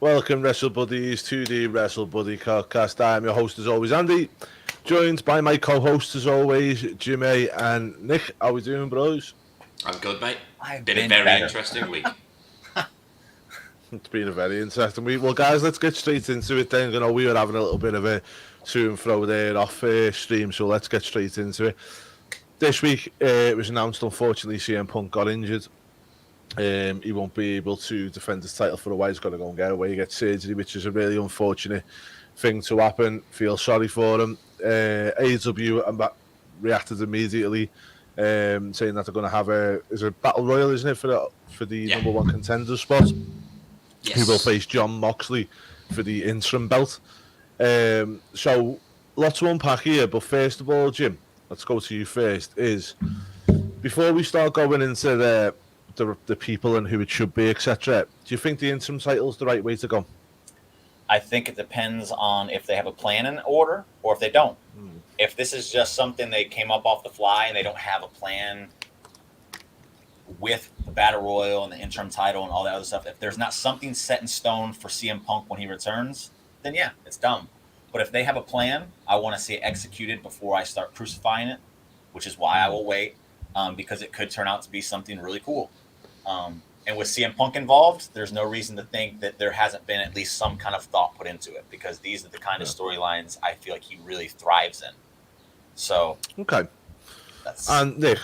Welcome, Wrestle Buddies, to the Wrestle Buddy podcast. I'm your host, as always, Andy, joined by my co-hosts, as always, Jimmy and Nick. How we doing, bros? I'm good, mate. I've been a very interesting week. It's been a very interesting week. Well, guys, let's get straight into it then. You know, we were having a little bit of a to and fro there off stream, so let's get straight into it. This week, it was announced, unfortunately, CM Punk got injured. He won't be able to defend his title for a while. He's got to go and get away, get surgery, which is a really unfortunate thing to happen. Feel sorry for him. AEW reacted immediately, saying that they're going to have a battle royal, isn't it, for the number one contender spot? Yes. Who will face John Moxley for the interim belt. So lots to unpack here, but first of all, Jim, let's go to you first. Is before we start going into the people and who it should be, etc., do you think the interim title is the right way to go? I think it depends on if they have a plan in order or if they don't. If this is just something they came up off the fly and they don't have a plan with the Battle Royal and the interim title and all that other stuff, if there's not something set in stone for CM Punk when he returns, then yeah, it's dumb. But if they have a plan, I want to see it executed before I start crucifying it, which is why I will wait, because it could turn out to be something really cool. And with CM Punk involved, there's no reason to think that there hasn't been at least some kind of thought put into it, because these are the kind of storylines I feel like he really thrives in. So, okay. And Nick,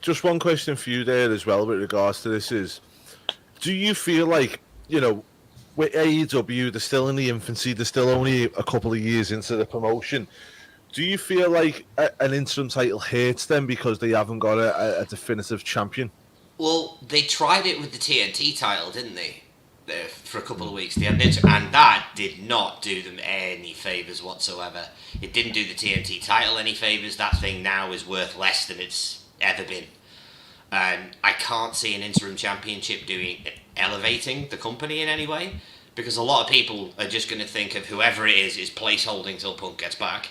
just one question for you there as well with regards to this is, do you feel like, you know, with AEW, they're still in the infancy, they're still only a couple of years into the promotion. Do you feel like an interim title hurts them because they haven't got a definitive champion? Well, they tried it with the TNT title, didn't they? For a couple of weeks. And that did not do them any favours whatsoever. It didn't do the TNT title any favours. That thing now is worth less than it's ever been. And I can't see an interim championship elevating the company in any way, because a lot of people are just going to think of whoever it is placeholding till Punk gets back,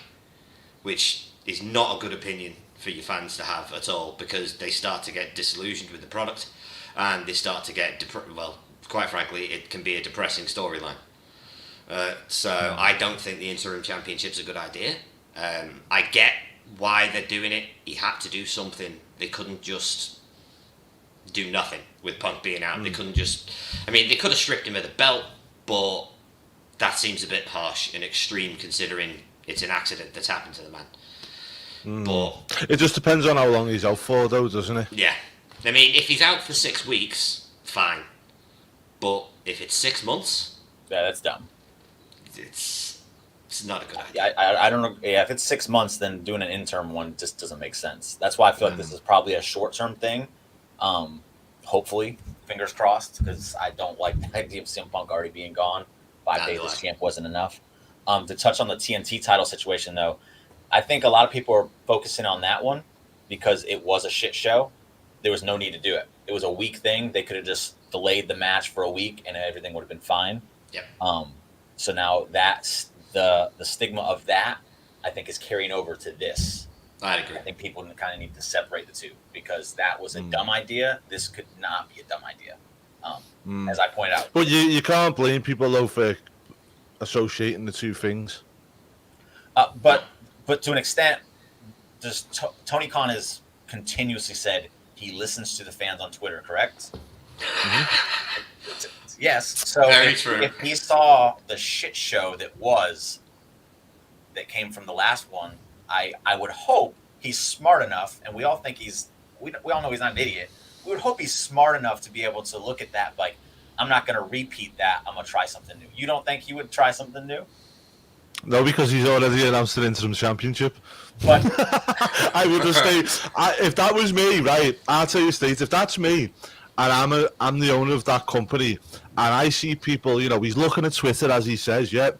which is not a good opinion for your fans to have at all, because they start to get disillusioned with the product and they start to get quite frankly, it can be a depressing storyline. So I don't think the interim championship's a good idea. I get why they're doing it. He had to do something. They couldn't just do nothing with Punk being out. They couldn't just... I mean, they could have stripped him of the belt, but that seems a bit harsh and extreme, considering it's an accident that's happened to the man. But it just depends on how long he's out for, though, doesn't it? Yeah. I mean, if he's out for 6 weeks, fine. But if it's 6 months... Yeah, that's dumb. It's not a good idea. I don't know. Yeah, if it's 6 months, then doing an interim one just doesn't make sense. That's why I feel like this is probably a short-term thing. Hopefully, fingers crossed, because I don't like the idea of CM Punk already being gone. 5 days as champ wasn't enough. To touch on the TNT title situation, though, I think a lot of people are focusing on that one because it was a shit show. There was no need to do it. It was a week thing. They could have just delayed the match for a week and everything would have been fine. Yep. So now that's the stigma of that, I think, is carrying over to this. I'd agree. I think people kind of need to separate the two, because that was a dumb idea. This could not be a dumb idea, as I point out. But you can't blame people, though, for associating the two things. But to an extent, just Tony Khan has continuously said he listens to the fans on Twitter, correct? Yes. So if he saw the shit show that came from the last one, I would hope he's smart enough, and we all think we all know he's not an idiot. We would hope he's smart enough to be able to look at that like, I'm not going to repeat that. I'm going to try something new. You don't think he would try something new? No, because he's already announced an interim championship. But I would just say, if that was me, right, I'll tell you straight, if that's me, and I'm the owner of that company, and I see people, you know, he's looking at Twitter, as he says, yeah,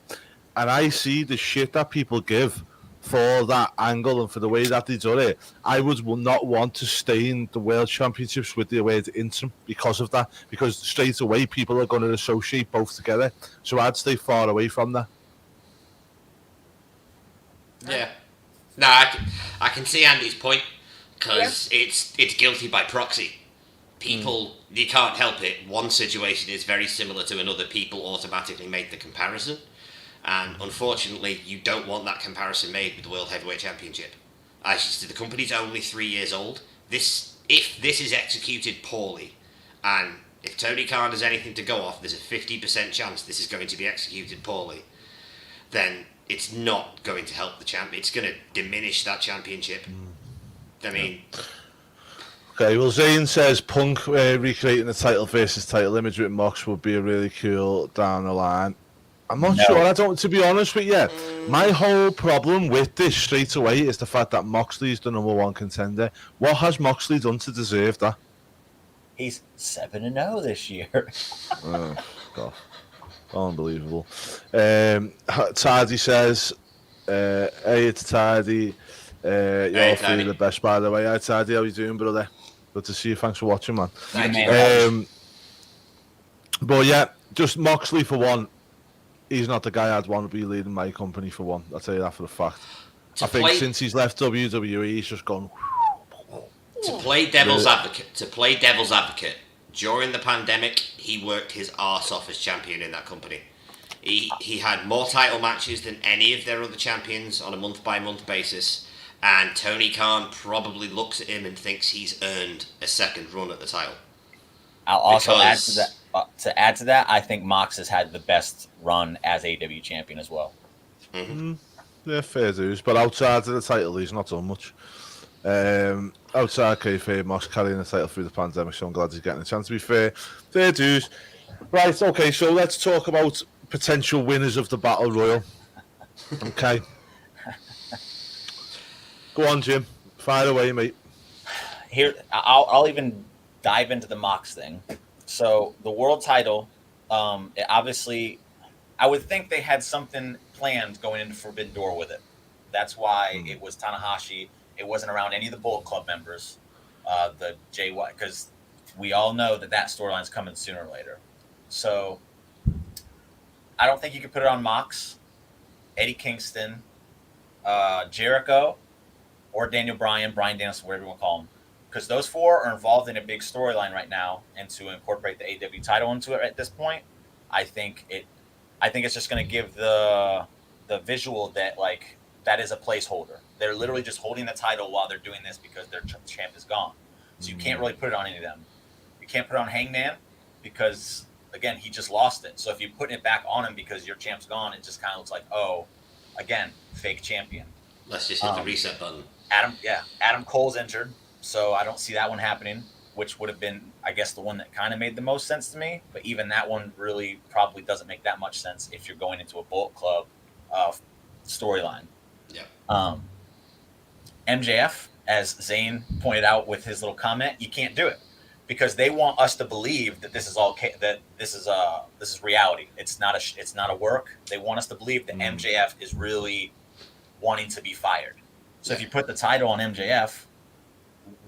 and I see the shit that people give for that angle and for the way that they do it, I would not want to stay in the World Championships with the word interim because of that, because straight away people are going to associate both together, so I'd stay far away from that. Yeah. No, I can see Andy's point, because it's guilty by proxy. people, you can't help it. One situation is very similar to another. People automatically make the comparison. And unfortunately, you don't want that comparison made with the World Heavyweight Championship. As you said, the company's only 3 years old. If this is executed poorly, and if Tony Khan has anything to go off, there's a 50% chance this is going to be executed poorly, then it's not going to help the champ. It's going to diminish that championship. I mean... Okay, well, Zane says Punk recreating the title versus title image with Mox would be a really cool down the line. I'm not sure. I don't. To be honest with you, my whole problem with this straight away is the fact that Moxley's the #1 contender. What has Moxley done to deserve that? He's 7-0 this year. Oh, God. Unbelievable. Tardy says, hey, it's Tardy. You're feeling the best, by the way. Hi, Tardy. How you doing, brother? Good to see you. Thanks for watching, man. Thank you. But yeah, just Moxley for one. He's not the guy I'd want to be leading my company for one. I'll tell you that for a fact. I think since he's left WWE, he's just gone... To play devil's advocate, during the pandemic, he worked his arse off as champion in that company. He had more title matches than any of their other champions on a month-by-month basis, and Tony Khan probably looks at him and thinks he's earned a second run at the title. I'll also add to that. To add to that, I think Mox has had the best run as AEW champion as well. Yeah, fair dues. But outside of the title, he's not done much. Outside kayfabe, Mox carrying the title through the pandemic, so I'm glad he's getting a chance to be fair. Fair dues. Right, okay, so let's talk about potential winners of the Battle Royal. Okay. Go on, Jim. Fire away, mate. Here, I'll even dive into the Mox thing. So the world title, obviously, I would think they had something planned going into Forbidden Door with it. That's why it was Tanahashi. It wasn't around any of the Bullet Club members, the JY, because we all know that storyline's coming sooner or later. So I don't think you could put it on Mox, Eddie Kingston, Jericho, or Daniel Bryan Danielson, whatever you want to call him. Because those four are involved in a big storyline right now, and to incorporate the AEW title into it at this point, I think it's just going to give the visual that like that is a placeholder. They're literally just holding the title while they're doing this because their champ is gone. So you can't really put it on any of them. You can't put it on Hangman because again he just lost it. So if you put it back on him because your champ's gone, it just kind of looks like again fake champion. Let's just hit the reset button. Adam Cole's injured. So I don't see that one happening, which would have been, I guess, the one that kind of made the most sense to me. But even that one really probably doesn't make that much sense if you're going into a Bullet Club storyline. Yeah. MJF, as Zane pointed out with his little comment, you can't do it because they want us to believe that this is that this is reality. It's not a work. They want us to believe that MJF is really wanting to be fired. So if you put the title on MJF,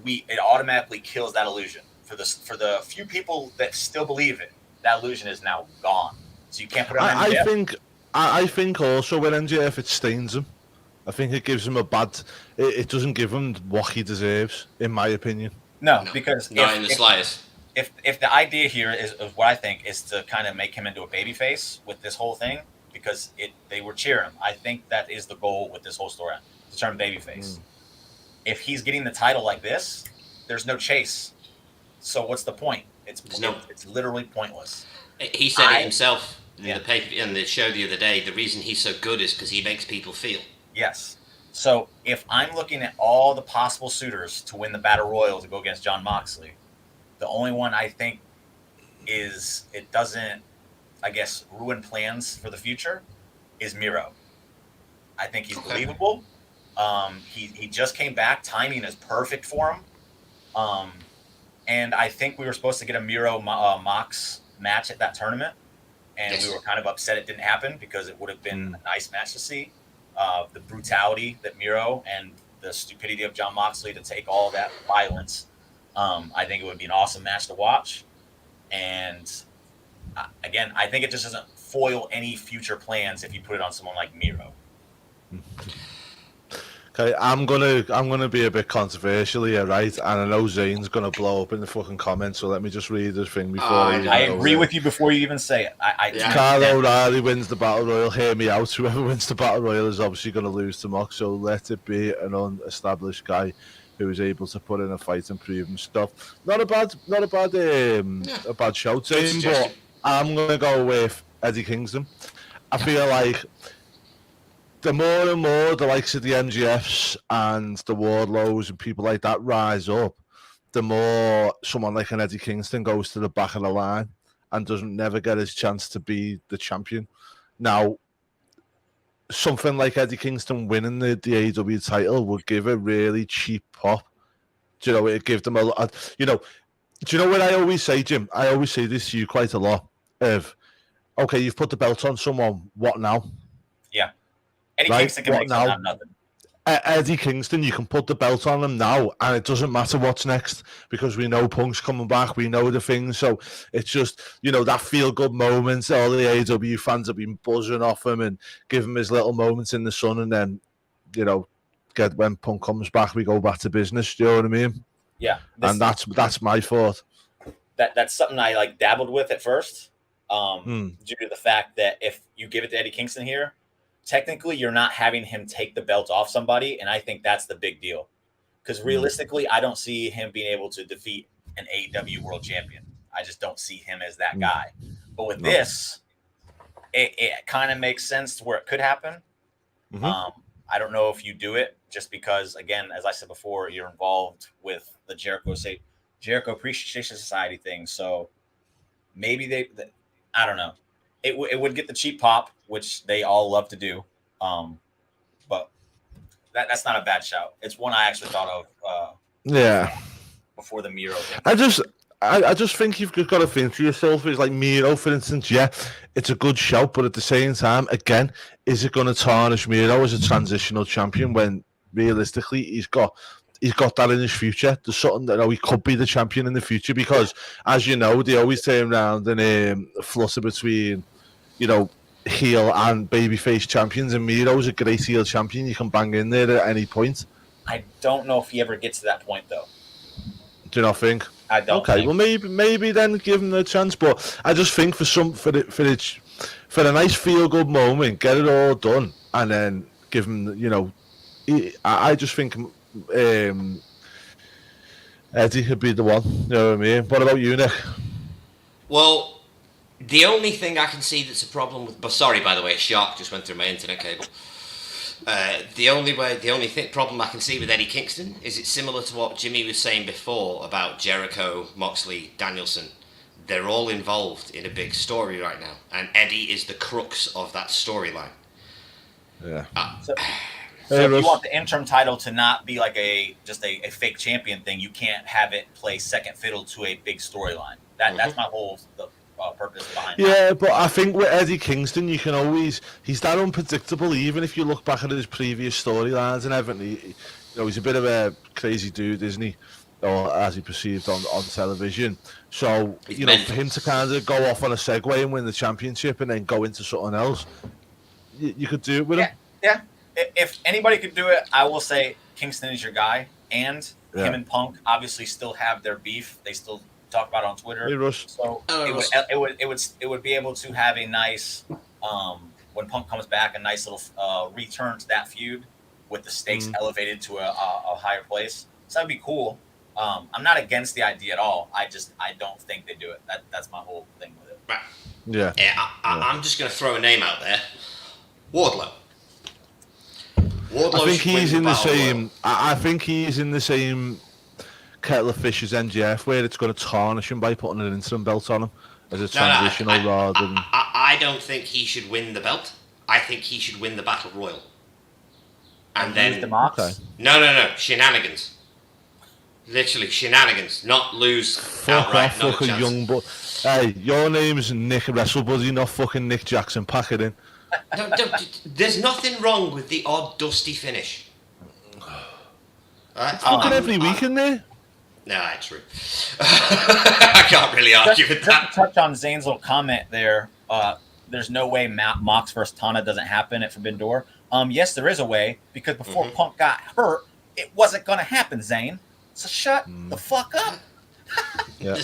it automatically kills that illusion. For the few people that still believe it, that illusion is now gone. So you can't put it on MJF. I think also with MJF it stains him. I think it gives him a bad. It doesn't give him what he deserves, in my opinion. No, because not in the slightest. If the idea here is what I think is to kind of make him into a babyface with this whole thing, because they were cheering him. I think that is the goal with this whole story, to turn babyface. If he's getting the title like this, there's no chase. So what's the point? It's literally pointless. He said it himself in the show the other day. The reason he's so good is because he makes people feel. Yes. So if I'm looking at all the possible suitors to win the Battle Royal to go against Jon Moxley, the only one I think it doesn't, I guess, ruin plans for the future is Miro. I think he's believable. He just came back. Timing is perfect for him. And I think we were supposed to get a Miro Mox match at that tournament. And we were kind of upset it didn't happen because it would have been a nice match to see. The brutality that Miro and the stupidity of Jon Moxley to take all that violence. I think it would be an awesome match to watch. And again, I think it just doesn't foil any future plans if you put it on someone like Miro. Okay, I'm gonna be a bit controversial here, right? And I know Zane's gonna blow up in the fucking comments, so let me just read this thing before I even I go agree there. with you before you even say it. Yeah. Kyle O'Reilly wins the Battle Royal. Hear me out. Whoever wins the Battle Royal is obviously going to lose to Mox. So let it be an unestablished guy who is able to put in a fight and prove himself. Not a bad shout, Good Zane, suggestion. but I'm going to go with Eddie Kingston. I feel like the more and more the likes of the MJFs and the Wardlows and people like that rise up, the more someone like an Eddie Kingston goes to the back of the line and doesn't never get his chance to be the champion. Now, something like Eddie Kingston winning the AEW title would give a really cheap pop. Do you know, it'd give them a lot. Do you know what I always say, Jim? I always say this to you quite a lot. Okay, you've put the belt on someone. What now? Yeah. Eddie Right? Kingston can What make something now? out of nothing. Eddie Kingston, you can put the belt on him now, and it doesn't matter what's next because we know Punk's coming back. We know the things, so it's just that feel-good moment. All the AEW fans have been buzzing off him and give him his little moments in the sun, and then get when Punk comes back, we go back to business. Do you know what I mean? Yeah. And that's my thought. That's something I dabbled with at first, due to the fact that if you give it to Eddie Kingston here, technically you're not having him take the belt off somebody, and I think that's the big deal. Because realistically, I don't see him being able to defeat an AEW world champion. I just don't see him as that guy. But with this, it kind of makes sense to where it could happen. I don't know if you do it just because, again, as I said before, you're involved with the Jericho Appreciation Society thing. So maybe I don't know. It would get the cheap pop, which they all love to do. But that's not a bad shout. It's one I actually thought of. Before the Miro thing. I just think you've got to think to yourself. It's like Miro, for instance. Yeah, it's a good shout, but at the same time, again, is it going to tarnish Miro as a transitional champion when realistically he's got that in his future? There's something that he could be the champion in the future because, as you know, they always turn around and flutter between, heel and babyface champions, and Miro's a great heel champion. You can bang in there at any point. I don't know if he ever gets to that point, though. Do you not think? I don't. Okay, well maybe then give him a chance, but I just think for a nice feel good moment, get it all done, and then give him. I just think Eddie could be the one. You know what I mean? What about you, Nick? Well, the only thing I can see that's a problem with. But sorry, by the way, a shark just went through my internet cable. The only problem I can see with Eddie Kingston is it's similar to what Jimmy was saying before about Jericho, Moxley, Danielson. They're all involved in a big story right now, and Eddie is the crux of that storyline. Yeah. So if you want the interim title to not be like just a fake champion thing, you can't have it play second fiddle to a big storyline. That's my whole purpose behind that. But I think with Eddie Kingston, you can he's that unpredictable. Even if you look back at his previous storylines and everything, he's a bit of a crazy dude, isn't he? Or as he perceived on television. So for him to kind of go off on a segue and win the championship and then go into something else, you could do it with him. Yeah. If anybody could do it, I will say Kingston is your guy, and him and Punk obviously still have their beef. They still talk about it on Twitter. Hey, Russ. So it would be able to have a nice when Punk comes back, a nice little return to that feud with the stakes elevated to a higher place. So that'd be cool. I'm not against the idea at all. I don't think they do it. That's my whole thing with it. Right. Yeah. I'm just going to throw a name out there. Wardlow. I think he's in the same. I think he's in the same kettle of fish as MJF, where it's going to tarnish him by putting an interim belt on him as a transitional rather than. I don't think he should win the belt. I think he should win the Battle Royal. And then the Mox? Okay. No, shenanigans. Literally shenanigans, not lose Fuck outright. off, fucking young but. Hey, your name's Nick WrestleBuddy, not fucking Nick Jackson. Pack it in. No, there's nothing wrong with the odd dusty finish. Fucking every week in there. No, true. I can't really argue with that. Just to touch on Zane's little comment there, there's no way Mox versus Tana doesn't happen at Forbidden Door. Yes, there is a way, because before Punk got hurt, it wasn't going to happen, Zane. So shut the fuck up. Yeah.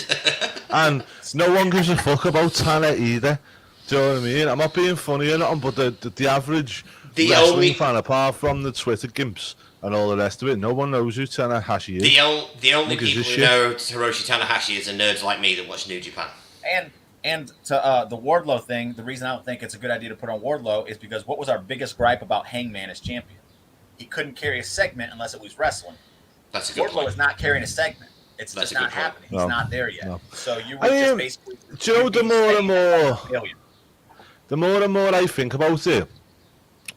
And no one gives a fuck about Tanner either. Do you know what I mean? I'm not being funny or nothing, but the average wrestling fan, apart from the Twitter gimps and all the rest of it, no one knows who Tanahashi is. The only people who know Hiroshi Tanahashi is nerds like me that watch New Japan. And to the Wardlow thing, the reason I don't think it's a good idea to put on Wardlow is because what was our biggest gripe about Hangman as champion? He couldn't carry a segment unless it was wrestling. That's a good point. Wardlow is not carrying a segment. It's just not happening. He's not there yet. No. So you would just basically... Do you know, the more and more I think about it,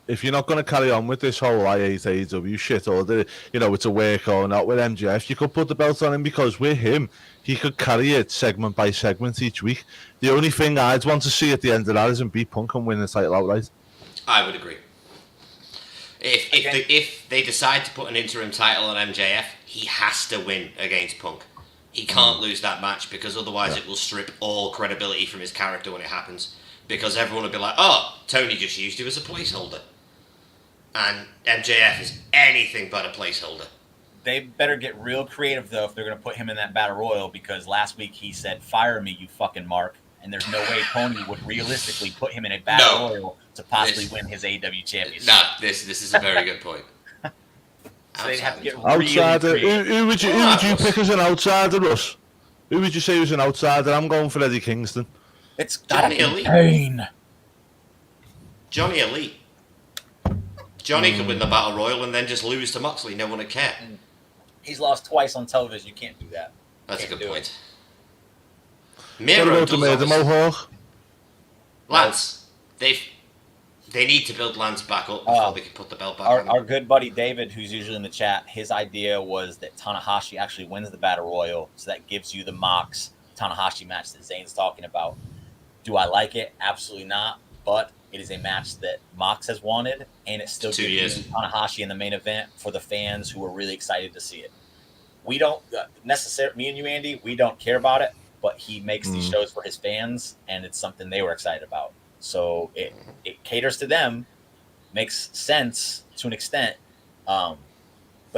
if you're not going to carry on with this whole I hate AEW shit, or it's a work or not with MJF, you could put the belt on him, because with him, he could carry it segment by segment each week. The only thing I'd want to see at the end of that is him beat Punk and win the title outright. I would agree. If they decide to put an interim title on MJF, he has to win against Punk. He can't lose that match, because otherwise it will strip all credibility from his character when it happens. Because everyone will be like, oh, Tony just used him as a placeholder. And MJF is anything but a placeholder. They better get real creative, though, if they're going to put him in that Battle Royal, because last week he said, fire me, you fucking mark. And there's no way Tony would realistically put him in a Battle Royal to possibly win his AEW championship. No, this is a very good point. So they'd have to get outsider. Really who would you pick as an outsider, Russ? Who would you say was an outsider? I'm going for Eddie Kingston. It's Johnny Elite. Pain. Johnny Elite. Johnny could win the Battle Royal and then just lose to Moxley. No one would care. He's lost twice on television. You can't do that. That's a good point. What about the Mohawk? Lance, they need to build Lance back up before they can put the belt back on. Our good buddy David, who's usually in the chat, his idea was that Tanahashi actually wins the Battle Royal, so that gives you the Mox Tanahashi match that Zane's talking about. Do I like it? Absolutely not. But it is a match that Mox has wanted, and it still gives you Tanahashi in the main event for the fans who are really excited to see it. We don't necessarily, me and you, Andy, we don't care about it, but he makes these shows for his fans, and it's something they were excited about. So it caters to them, makes sense to an extent, but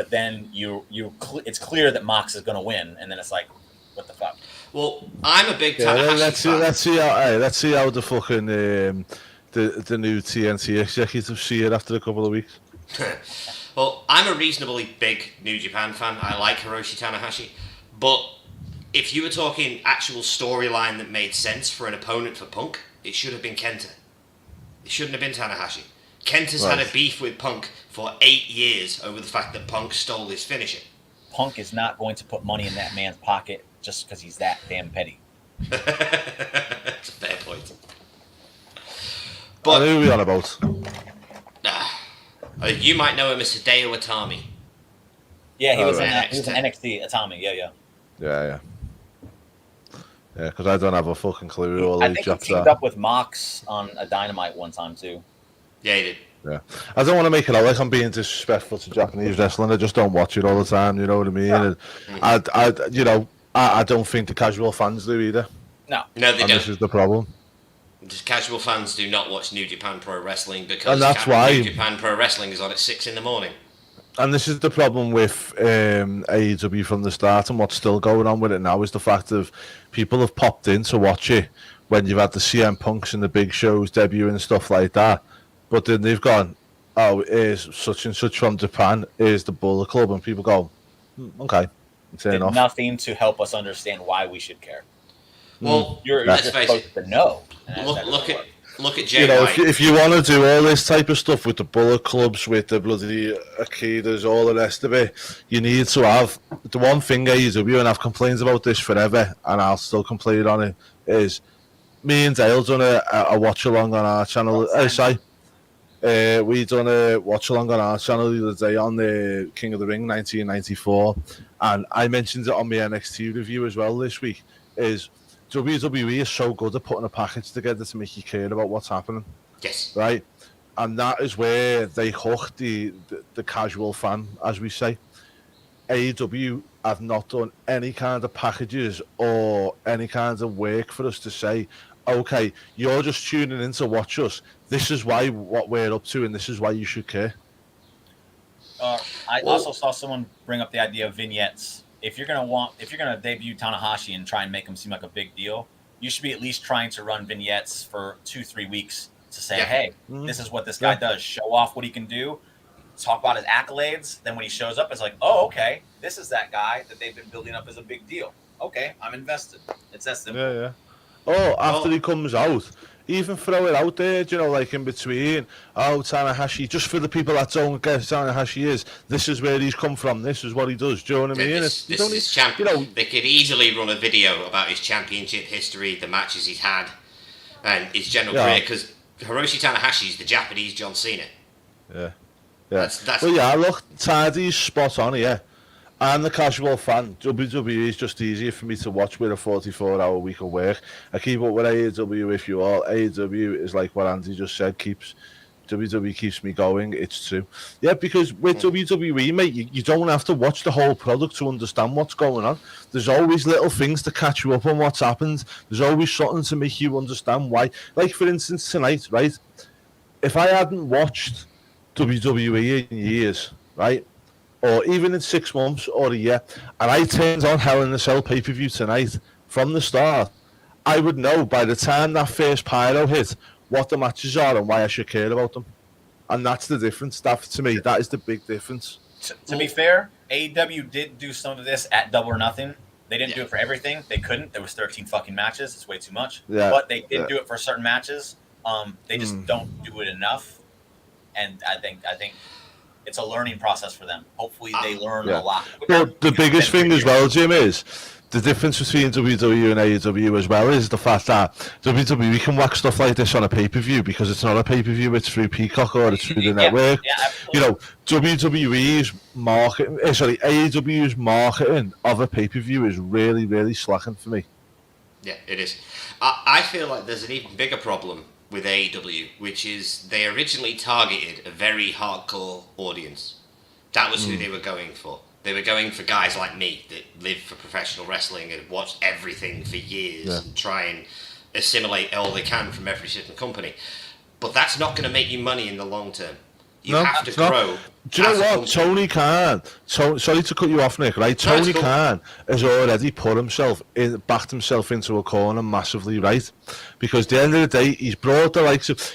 then it's clear that Mox is going to win, and then it's like, what the fuck? Well, I'm a big Tanahashi fan. Let's see how the fucking the new TNT executives see it after a couple of weeks. Well, I'm a reasonably big New Japan fan. I like Hiroshi Tanahashi, but if you were talking actual storyline that made sense for an opponent for Punk, it should have been Kenta. It shouldn't have been Tanahashi. Kenta's had a beef with Punk for 8 years over the fact that Punk stole his finisher. Punk is not going to put money in that man's pocket just because he's that damn petty. That's a fair point. But who are we on about? You might know him as Hideo Itami. Yeah, he was in NXT Itami. Yeah. Yeah, because I don't have a fucking clue who all I these think he chaps teamed up with Mox on a Dynamite one time too. Yeah, he did. Yeah, I don't want to make it out like I'm being disrespectful to Japanese wrestling. I just don't watch it all the time. You know what I mean? Yeah. And I don't think the casual fans do either. No, they don't. This is the problem. Just casual fans do not watch New Japan Pro Wrestling because and that's why New Japan Pro Wrestling is on at 6 a.m. And this is the problem with AEW from the start, and what's still going on with it now is the fact of people have popped in to watch it when you've had the CM Punks and the big shows debut and stuff like that. But then they've gone, oh, here's such and such from Japan, here's the Bullet Club, and people go, okay, turn off. Nothing to help us understand why we should care. Well, you're just supposed to know. Look at Jay White. If you want to do all this type of stuff with the Bullet Clubs, with the bloody Akidas, all the rest of it, you need to have the one thing AEW, and I've complained about this forever, and I'll still complain on it, is me and Dale done a watch along on our channel. We done a watch along on our channel the other day on the King of the Ring 1994, and I mentioned it on my NXT review as well this week. Is WWE is so good at putting a package together to make you care about what's happening. Yes. Right? And that is where they hook the casual fan, as we say. AEW have not done any kind of packages or any kind of work for us to say, okay, you're just tuning in to watch us. this is why what we're up to, and this is why you should care. I also saw someone bring up the idea of vignettes. If you're gonna debut Tanahashi and try and make him seem like a big deal, you should be at least trying to run vignettes for 2-3 weeks to say, hey, this is what this guy does. Show off what he can do. Talk about his accolades. Then when he shows up, it's like, oh, okay, this is that guy that they've been building up as a big deal. Okay, I'm invested. It's that simple. Yeah. Oh, after he comes out, even throw it out there, like in between. Oh, Tanahashi, just for the people that don't get Tanahashi is, this is where he's come from, this is what he does. Do you know what I mean? This is his they could easily run a video about his championship history, the matches he's had, and his general career, because Hiroshi Tanahashi is the Japanese John Cena. Yeah. That's well, yeah, look, Tidy's spot on here. I'm the casual fan. WWE is just easier for me to watch with a 44-hour week of work. I keep up with AEW if you all. AEW is like what Andy just said, WWE keeps me going. It's true. Yeah, because with WWE, mate, you don't have to watch the whole product to understand what's going on. There's always little things to catch you up on what's happened. There's always something to make you understand why. Like, for instance, tonight, right? If I hadn't watched WWE in years, right? Or even in 6 months or a year, and I turned on Hell in a Cell pay-per-view tonight from the start, I would know by the time that first pyro hit what the matches are and why I should care about them. And that's the difference. That, to me, that is the big difference. To be fair, AEW did do some of this at Double or Nothing. They didn't do it for everything. They couldn't. There was 13 fucking matches. It's way too much. Yeah, but they did do it for certain matches. They just don't do it enough. And I think it's a learning process for them. Hopefully they learn a lot. But the biggest thing as well, Jim, is the difference between WWE and AEW as well is the fact that WWE can whack stuff like this on a pay-per-view because it's not a pay-per-view, it's through Peacock or it's through the network. WWE's marketing, AEW's marketing of a pay-per-view is really, really slacking for me. Yeah, it is. I feel like there's an even bigger problem with AEW, which is they originally targeted a very hardcore audience. That was who they were going for. They were going for guys like me that live for professional wrestling and watch everything for years and try and assimilate all they can from every different company. But that's not going to make you money in the long term. You have to grow. Do you know what? Tony Khan, sorry to cut you off, Nick, right? Tony Khan has already backed himself into a corner massively, right? Because at the end of the day, he's brought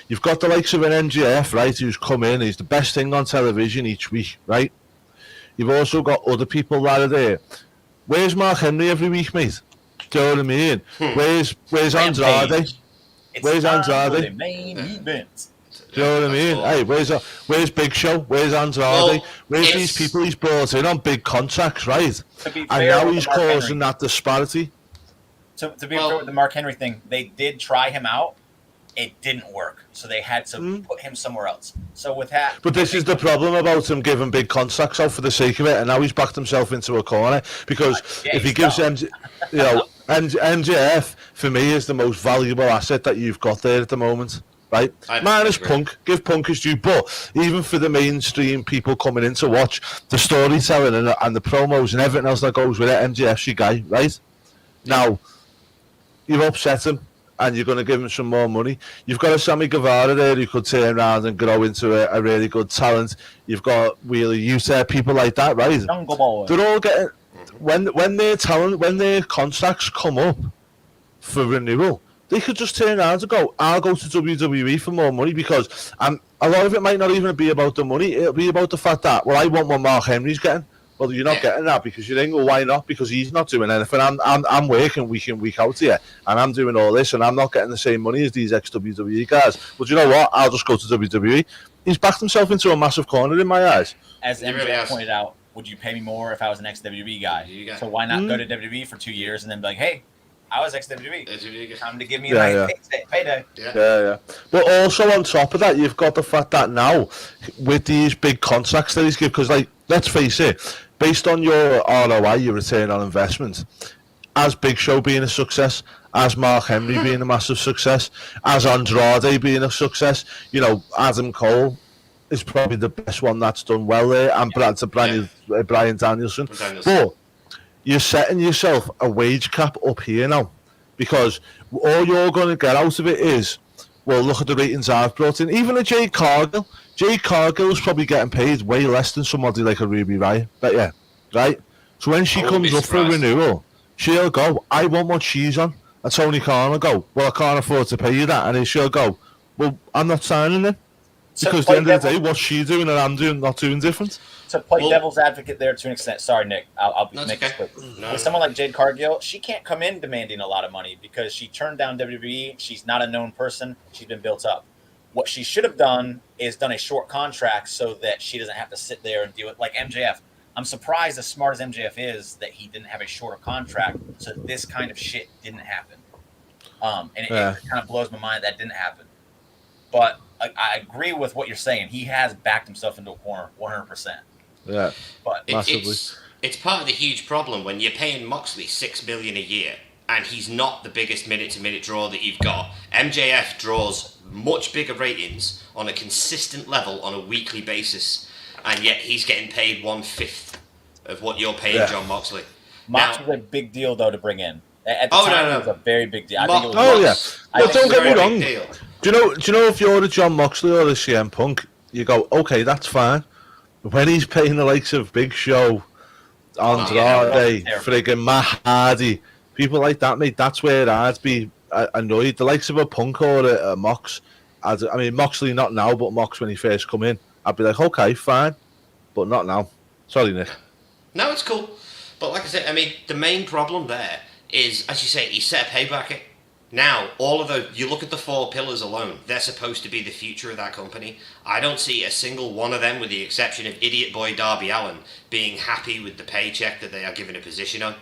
you've got the likes of an MJF, right, who's come in, he's the best thing on television each week, right? You've also got other people that are there. Where's Mark Henry every week, mate? Do you know what I mean? Where's Andrade? Where's Andrade? The main event. Do you know what I mean? Hey, where's Big Show? Where's Andrade? Where's these people he's brought in on big contracts, right? And now he's causing that disparity. To be fair with the Mark Henry thing, they did try him out. It didn't work, so they had to put him somewhere else. So with that, but this is the problem about him giving big contracts out for the sake of it, and now he's backed himself into a corner because if he gives MJF for me is the most valuable asset that you've got there at the moment. Right, minus Punk, give Punk his due, but even for the mainstream people coming in to watch the storytelling and the promos and everything else that goes with it, MJF's your guy, right? Now, you've upset him and you're going to give him some more money. You've got a Sammy Guevara there who could turn around and grow into a really good talent. You've got Wheeler Yuta, people like that, right? Jungle Boy. They're all getting, when their contracts come up for renewal, they could just turn around and go, I'll go to WWE for more money because a lot of it might not even be about the money. It'll be about the fact that, well, I want what Mark Henry's getting. Well, you're not getting that because you think, well, why not? Because he's not doing anything. I'm working week in, week out here, and I'm doing all this, and I'm not getting the same money as these ex-WWE guys. But you know what? I'll just go to WWE. He's backed himself into a massive corner in my eyes. As MJ pointed out, would you pay me more if I was an ex-WWE guy? So why not go to WWE for 2 years and then be like, hey, I was ex-WWE. Time to give me a payday. Yeah. But also on top of that, you've got the fact that now, with these big contracts that he's given, because, like, let's face it, based on your ROI, your return on investment, as Big Show being a success, as Mark Henry being a massive success, as Andrade being a success, Adam Cole is probably the best one that's done well there, and Bryan Danielson. But you're setting yourself a wage cap up here now, because all you're going to get out of it is well, look at the ratings I've brought in. Even a Jade Cargill. Jade Cargill's probably getting paid way less than somebody like a Ruby Riott. But yeah, right? So when she comes up for a renewal, she'll go, I want what she's on. And Tony Khan will go, well, I can't afford to pay you that. And then she'll go, well, I'm not signing it. Because at the end of the day, what's she doing and I'm doing not doing different. To play devil's advocate there to an extent. Sorry, Nick. I'll make this quick. No. With someone like Jade Cargill, she can't come in demanding a lot of money because she turned down WWE. She's not a known person. She's been built up. What she should have done is done a short contract so that she doesn't have to sit there and deal with like MJF. I'm surprised, as smart as MJF is, that he didn't have a shorter contract so this kind of shit didn't happen. It kind of blows my mind that didn't happen. But I agree with what you're saying. He has backed himself into a corner 100%. Yeah, but it's part of the huge problem when you're paying Moxley $6 million a year and he's not the biggest minute-to-minute draw that you've got. MJF draws much bigger ratings on a consistent level on a weekly basis, and yet he's getting paid 1/5 of what you're paying John Moxley. Mox was a big deal though to bring in. At the time, it was a very big deal. Don't get me wrong. Do you know if you're a John Moxley or a CM Punk, you go, okay, that's fine. When he's paying the likes of Big Show, Andrade, friggin' Matt Hardy, people like that, mate, that's where I'd be annoyed. The likes of a Punk or a Mox, I mean, Moxley not now, but Mox when he first come in, I'd be like, okay, fine, but not now. Sorry, Nick. No, it's cool. But like I said, I mean, the main problem there is, as you say, he set a pay bracket. Now, all of those, you look at the 4 pillars alone, they're supposed to be the future of that company. I don't see a single one of them, with the exception of idiot boy Darby Allin, being happy with the paycheck that they are given a position on.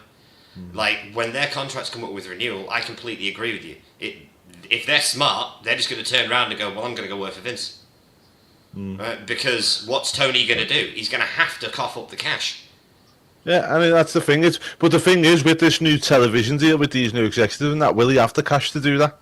Like, when their contracts come up with renewal, I completely agree with you. If they're smart, they're just going to turn around and go, well, I'm going to go work for Vince. Right? Because what's Tony going to do? He's going to have to cough up the cash. Yeah, I mean, that's the thing. But the thing is, with this new television deal, with these new executives and that, will he have the cash to do that?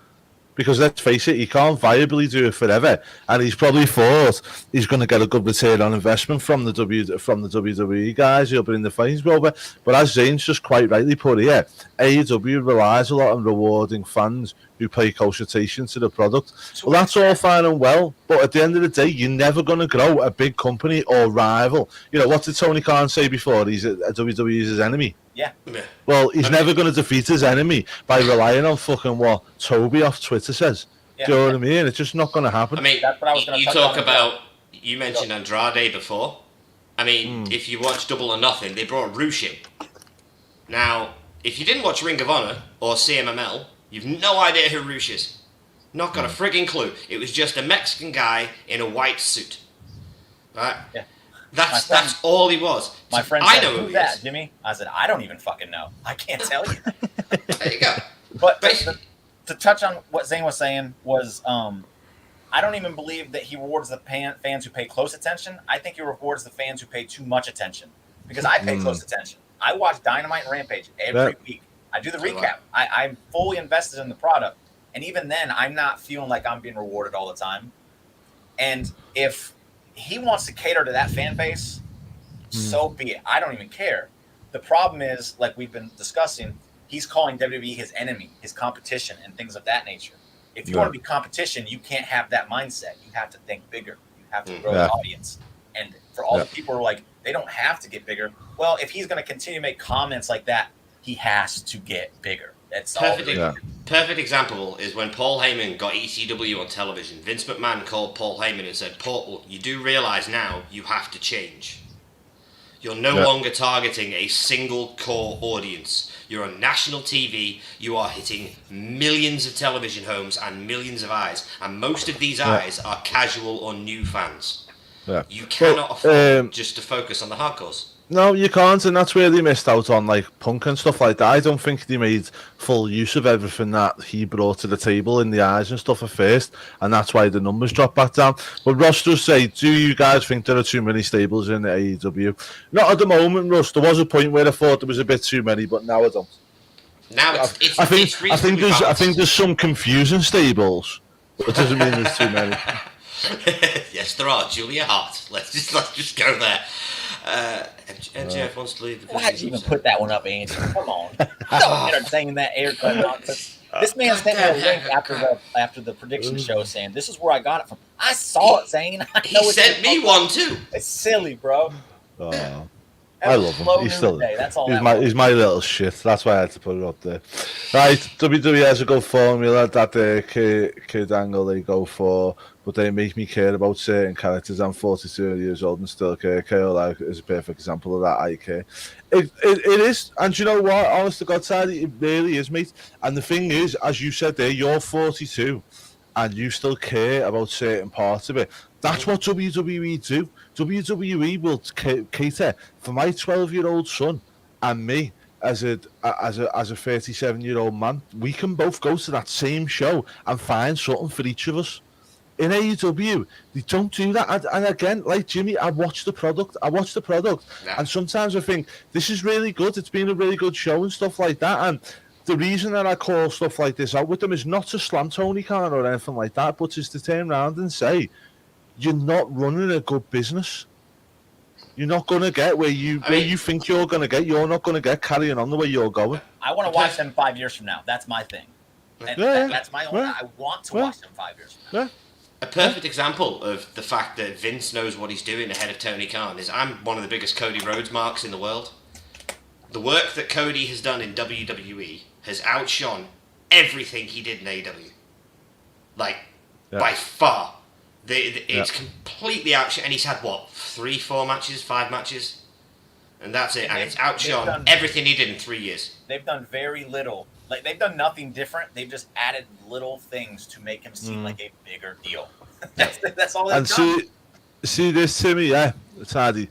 Because let's face it, he can't viably do it forever. And he's probably thought he's going to get a good return on investment from the WWE guys. He'll be in the fights, but as Zane's just quite rightly put here, AEW relies a lot on rewarding fans who pay close attention to the product. Well, that's all fine and well, but at the end of the day, you're never going to grow a big company or rival. You know, what did Tony Khan say before? He's WWE's his enemy. Yeah. Well, he's never going to defeat his enemy by relying on fucking what Toby off Twitter says. Yeah. Do you know what I mean? It's just not going to happen. I mean, that's what I was going to talk about. You mentioned Andrade before. I mean, if you watch Double or Nothing, they brought Roosh in. Now, if you didn't watch Ring of Honor or CMML, you've no idea who Roosh is. Not got a frigging clue. It was just a Mexican guy in a white suit. Right? Yeah. That's all he was. My friend said, who's that, Jimmy? I said, I don't even fucking know. I can't tell you. There you go. But to touch on what Zane was saying was, I don't even believe that he rewards the fans who pay close attention. I think he rewards the fans who pay too much attention. Because I pay close attention. I watch Dynamite and Rampage every week. I do the recap. I'm fully invested in the product. And even then, I'm not feeling like I'm being rewarded all the time. And if he wants to cater to that fan base, so be it. I don't even care. The problem is, like we've been discussing, he's calling WWE his enemy, his competition, and things of that nature. If you want to be competition, you can't have that mindset. You have to think bigger. You have to grow the audience. And for all the people who are like, they don't have to get bigger. Well, if he's going to continue to make comments like that, he has to get bigger. That's perfect example is when Paul Heyman got ECW on television. Vince McMahon called Paul Heyman and said, Paul, you do realize now you have to change. You're no longer targeting a single core audience. You're on national TV. You are hitting millions of television homes and millions of eyes. And most of these eyes are casual or new fans. Yeah. You cannot afford just to focus on the hardcores. No, you can't, and that's where they missed out on like Punk and stuff like that. I don't think they made full use of everything that he brought to the table in the eyes and stuff at first, and that's why the numbers dropped back down. But Russ does say, do you guys think there are too many stables in AEW? Not at the moment, Russ. There was a point where I thought there was a bit too many, but now I don't. Now I think there's some confusing stables, but it doesn't mean there's too many. Yes, there are. Julia Hart. Let's just go there. MJF wants to leave. Why'd you even put that one up, Angie? Come on. Don't entertain that aircut nonsense. This man sent me a link after the prediction show saying, "This is where I got it from." I saw it, Zane. He sent me one too. It's silly, bro. Oh, I love him. That's all. He's my little shit. That's why I had to put it up there. Right, WWE has a good formula that kid angle they go for, but they make me care about certain characters. I'm 42 years old and still care. KO is a perfect example of that. I care. It is, and you know what? Honest to God, side, it really is, mate. And the thing is, as you said there, you're 42, and you still care about certain parts of it. That's what WWE do. WWE will cater for my 12-year-old son and me as a 37-year-old man. We can both go to that same show and find something for each of us. In AEW, they don't do that. And again, like Jimmy, I watch the product. Yeah. And sometimes I think, this is really good. It's been a really good show and stuff like that. And the reason that I call stuff like this out with them is not to slam Tony Khan or anything like that, but just to turn around and say, you're not running a good business. You're not going to get where you think you're going to get. You're not going to get carrying on the way you're going. I want to watch them 5 years from now. That's my thing. That's my own. I want to watch them 5 years from now. A perfect example of the fact that Vince knows what he's doing ahead of Tony Khan is I'm one of the biggest Cody Rhodes marks in the world. The work that Cody has done in WWE has outshone everything he did in AEW. By far. It's completely outshone, and he's had 3-4 matches, 5 matches, and that's it. And it's outshone everything he did in 3 years. They've done very little. Like, they've done nothing different. They've just added little things to make him seem like a bigger deal. That's all they've done. And see this, Timmy, it's hardy.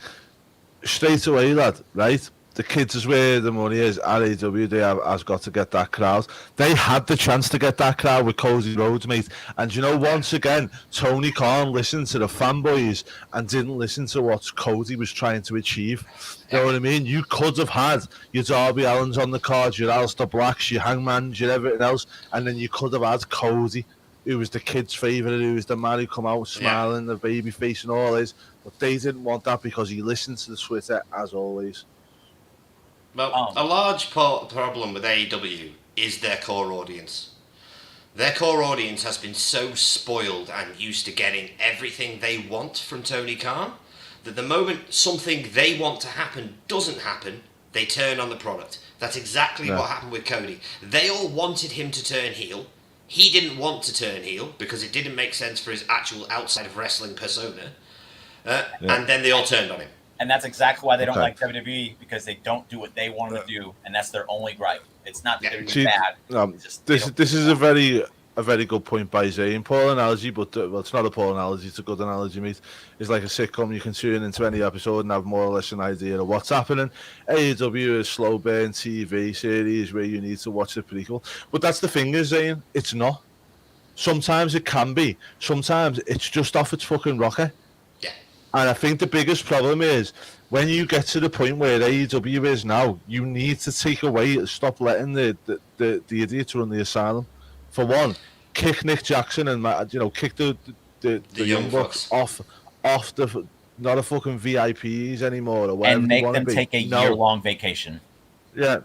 Straight away, lad, right? The kids is where the money is. At AEW, they has got to get that crowd. They had the chance to get that crowd with Cody Rhodes, mate. And you know, once again, Tony Khan listened to the fanboys and didn't listen to what Cody was trying to achieve. You know what I mean? You could have had your Darby Allins on the cards, your Aleister Blacks, your Hangmans, your everything else, and then you could have had Cody, who was the kid's favourite, who was the man who come out smiling, the baby face and all this. But they didn't want that because he listened to the Twitter, as always. Well, a large problem with AEW is their core audience. Their core audience has been so spoiled and used to getting everything they want from Tony Khan that the moment something they want to happen doesn't happen, they turn on the product. That's exactly what happened with Cody. They all wanted him to turn heel. He didn't want to turn heel because it didn't make sense for his actual outside of wrestling persona. And then they all turned on him. And that's exactly why they don't like WWE, because they don't do what they want to do, and that's their only gripe. It's not that they're bad. This is a very good point by Zane. Poor analogy, but it's not a poor analogy. It's a good analogy, mate. It's like a sitcom. You can tune into any episode and have more or less an idea of what's happening. AEW is slow burn TV series where you need to watch the prequel. But that's the thing, is Zane. It's not. Sometimes it can be. Sometimes it's just off its fucking rocker. And I think the biggest problem is when you get to the point where AEW is now, you need to take away, stop letting the idiots run the asylum. For one, kick Nick Jackson and kick the Young Bucks off the not a fucking VIPs anymore or whatever. And make them take a year-long vacation. Yeah.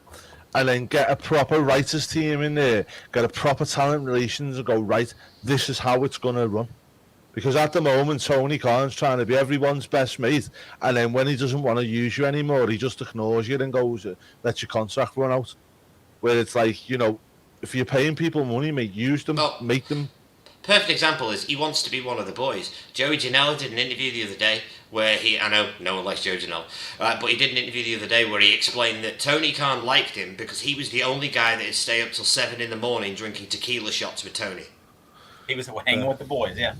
And then get a proper writers team in there, get a proper talent relations and go, right, this is how it's going to run. Because at the moment, Tony Khan's trying to be everyone's best mate, and then when he doesn't want to use you anymore, he just ignores you and goes, let your contract run out. Where it's like, if you're paying people money, mate, use them, make them. Perfect example is he wants to be one of the boys. Joey Janela did an interview the other day where I know no one likes Joey Janela, but he did an interview the other day where he explained that Tony Khan liked him because he was the only guy that would stay up till 7 a.m. drinking tequila shots with Tony. He was hanging with the boys, yeah.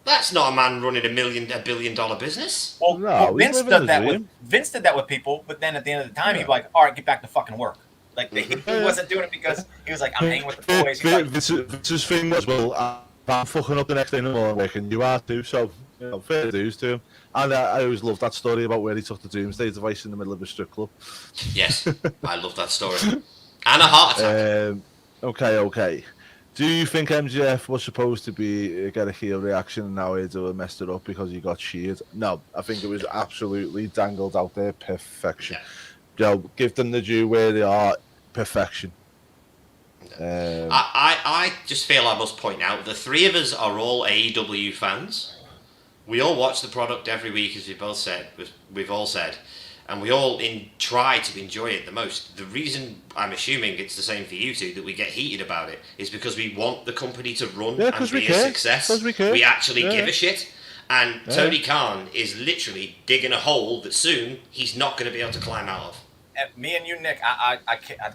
That's not a man running $1 billion business. Well, Vince did that with people, but then at the end of the time, he'd be like, all right, get back to fucking work. Like, he wasn't doing it because he was like, I'm hanging with the boys. Vince's thing was, I'm fucking up the next day in the morning, and you are too, so, fair dues to him. And I always loved that story about where he took the Doomsday device in the middle of a strip club. Yes, I love that story. And a heart attack. Okay. Do you think MJF was supposed to get a heel reaction and now he's messed it up because he got sheared? No, I think it was absolutely dangled out there. Perfection. Give them the due where they are. Perfection. I just feel I must point out the three of us are all AEW fans. We all watch the product every week, as we've all said, and we all try to enjoy it the most. The reason I'm assuming it's the same for you two that we get heated about it is because we want the company to run and be a success. We actually give a shit. And Tony Khan is literally digging a hole that soon he's not going to be able to climb out of. Me and you, Nick, I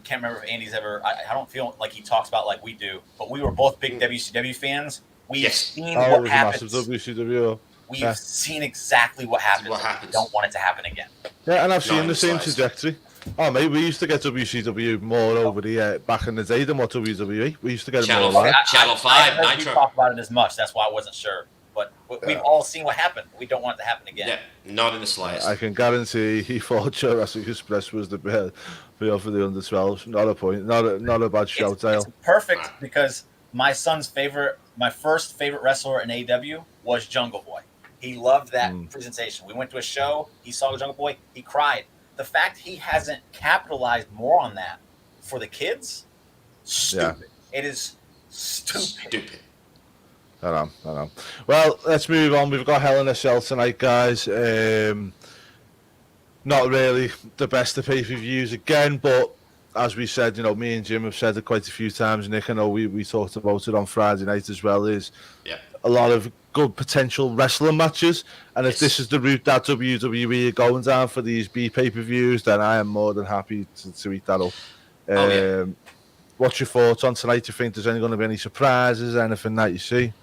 can't remember if Andy's ever. I don't feel like he talks about like we do, but we were both big WCW fans. We've seen what happens. WCW. We've seen exactly what happens. We don't want it to happen again. Yeah, and I've seen the same trajectory. Oh, mate, we used to get WCW more over the back in the day than what WWE. We used to get Channel more. Channel 5, I Nitro. talk about it as much. That's why I wasn't sure. But we've all seen what happened. We don't want it to happen again. Yeah, not in the slightest. I can guarantee he thought Jurassic Express was the best for the under 12s. Not a point. Not a bad shout, Dale. It's perfect because my son's my first favorite wrestler in AEW was Jungle Boy. He loved that presentation. We went to a show. He saw Jungle Boy. He cried. The fact he hasn't capitalized more on that for the kids, stupid. Yeah. It is stupid. I know. Well, let's move on. We've got Hell in a Cell tonight, guys. Not really the best of pay-per-views again, but as we said, me and Jim have said it quite a few times. Nick, I know we talked about it on Friday night as well, is a lot of good potential wrestling matches. And if this is the route that WWE are going down for these B pay-per-views, then I am more than happy to eat that up. What's your thoughts on tonight? Do you think there's going to be any surprises, anything that you see?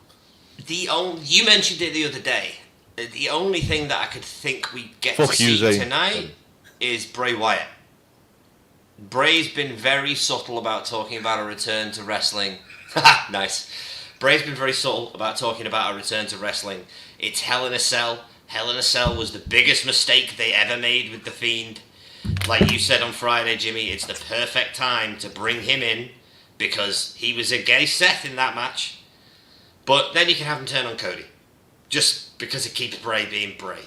You mentioned it the other day. The only thing that I could think we get to see tonight is Bray Wyatt. Bray's been very subtle about talking about a return to wrestling. Nice. Bray's been very subtle about talking about a return to wrestling. It's Hell in a Cell. Hell in a Cell was the biggest mistake they ever made with The Fiend. Like you said on Friday, Jimmy, it's the perfect time to bring him in because he was against Seth in that match. But then you can have him turn on Cody, just because it keeps Bray being Bray.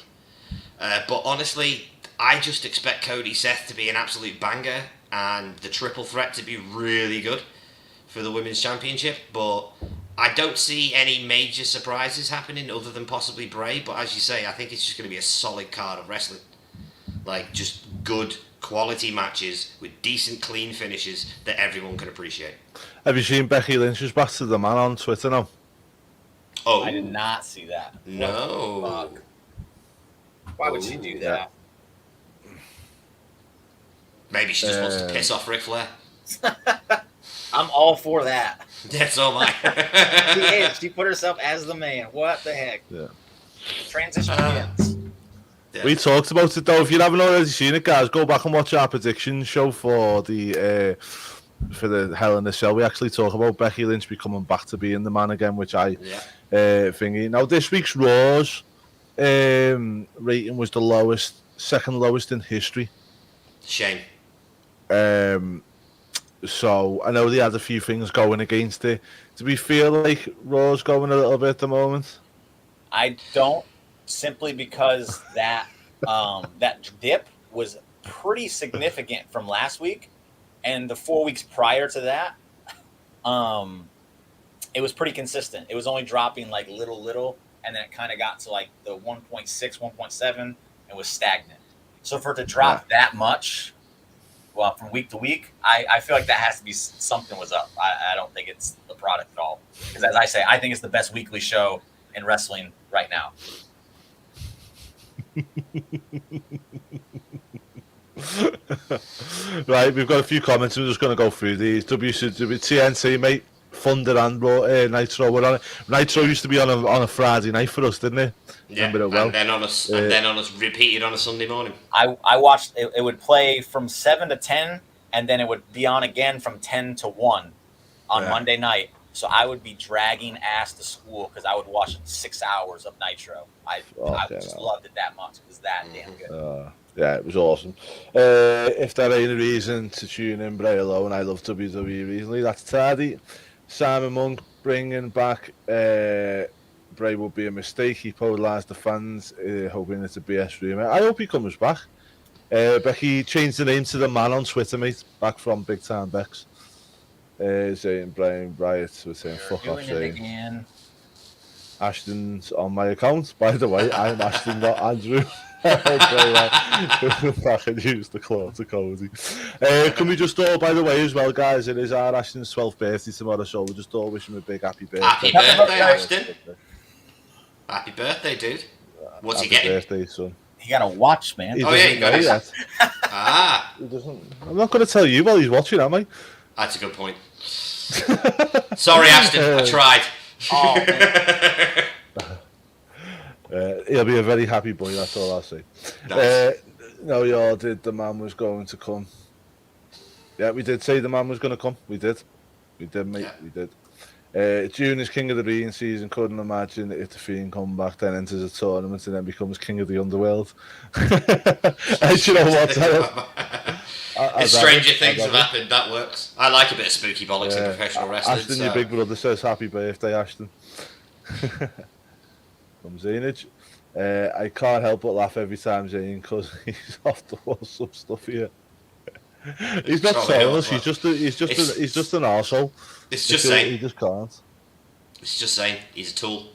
But honestly, I just expect Cody Seth to be an absolute banger and the triple threat to be really good for the Women's Championship. But I don't see any major surprises happening other than possibly Bray. But as you say, I think it's just going to be a solid card of wrestling. Like, just good quality matches with decent, clean finishes that everyone can appreciate. Have you seen Becky Lynch's back to the man on Twitter now? Oh, I did not see that. No. Why would she do that? Maybe she just wants to piss off Ric Flair. I'm all for that. That's all mine. She is. She put herself as the man. What the heck? Yeah. Transition begins. Yeah. We talked about it though. If you haven't already seen it, guys, go back and watch our prediction show for the Hell in a Cell. We actually talk about Becky Lynch becoming back to being the man again, which I thingy. Now this week's Raw's rating was the second lowest in history. Shame. So I know they had a few things going against it. Do we feel like Raw's going a little bit at the moment? I don't, simply because that that dip was pretty significant from last week, and the 4 weeks prior to that, it was pretty consistent. It was only dropping like little, and then it kind of got to like the 1.6, 1.7, and was stagnant. So for it to drop that much, well, from week to week, I feel like that has to be something was up. I don't think it's the product at all. Because as I say, I think it's the best weekly show in wrestling right now. Right, we've got a few comments. We're just going to go through these. TNT, mate. Thunder and Nitro were on it. Nitro used to be on a Friday night for us, didn't it? Yeah, Remember it well. and then on us repeated on a Sunday morning. I watched it. It would play from 7 to 10, and then it would be on again from 10 to 1 on Monday night. So I would be dragging ass to school because I would watch 6 hours of Nitro. I just loved it that much. It was that damn good. Yeah, it was awesome. If there ain't a reason to tune in, Bray alone, I love WWE recently. That's Tardy. Simon Monk bringing back Bray would be a mistake. He polarised the fans, hoping it's a BS rumour. I hope he comes back. Becky changed the name to the man on Twitter, mate. Back from Big Time Bex. Saying Brian Bryant was saying, You're fuck off, doing it saying again. Ashton's on my account. By the way, I'm Ashton, not Andrew. Back and use the claw to Cody. Can we just all, by the way, as well, guys, it is our Ashton's 12th birthday tomorrow, so we'll just all wish him a big happy birthday. Happy birthday, Ashton. Happy birthday, dude. What's he getting? Happy birthday, son. He got a watch, man. He Oh, yeah, doesn't know yet. Ah, He doesn't. I'm not going to tell you while he's watching, am I? that's a good point. Sorry, Ashton, I tried. Oh, man. He'll be a very happy boy, that's all I'll say. Nice. No, you all did. The man was going to come. Yeah, we did say the man was going to come. We did. We did, mate. Yeah. We did. June is King of the Ring season. Couldn't imagine if the Fiend come back, then enters a tournament and then becomes King of the Underworld. And you know what? If Stranger Things have happened, that works. I like a bit of spooky bollocks in professional wrestling. Ashton, so. your big brother says happy birthday, Ashton. From Zaynage. I can't help but laugh every time, Zane, because he's off the wall some stuff here. He's not telling us. He's just an arsehole. It's just saying. He just can't. It's just saying. He's a tool.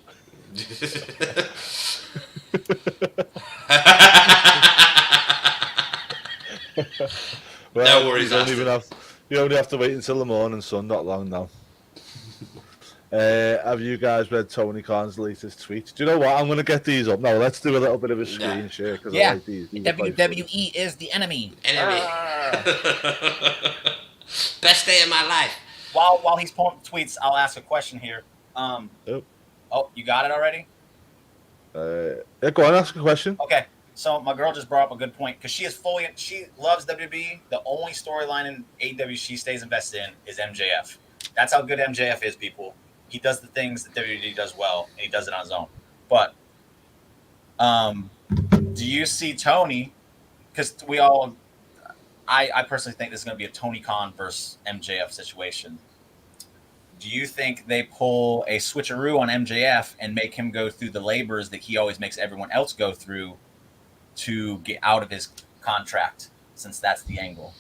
Well, no worries, you only have to wait until the morning sun, not long now. Have you guys read Tony Khan's latest tweet? Do you know what? I'm going to get these up now. Let's do a little bit of a screen share. Yeah, I like these. WWE is the enemy. Best day of my life. While he's pulling up tweets, I'll ask a question here. Oh, you got it already? Yeah, go on, ask a question. Okay, so my girl just brought up a good point because she loves WWE. The only storyline in AEW she stays invested in is MJF. That's how good MJF is, people. He does the things that WWE does well, and he does it on his own. But do you see Tony? Because I personally think this is going to be a Tony Khan versus MJF situation. Do you think they pull a switcheroo on MJF and make him go through the labors that he always makes everyone else go through to get out of his contract, since that's the angle?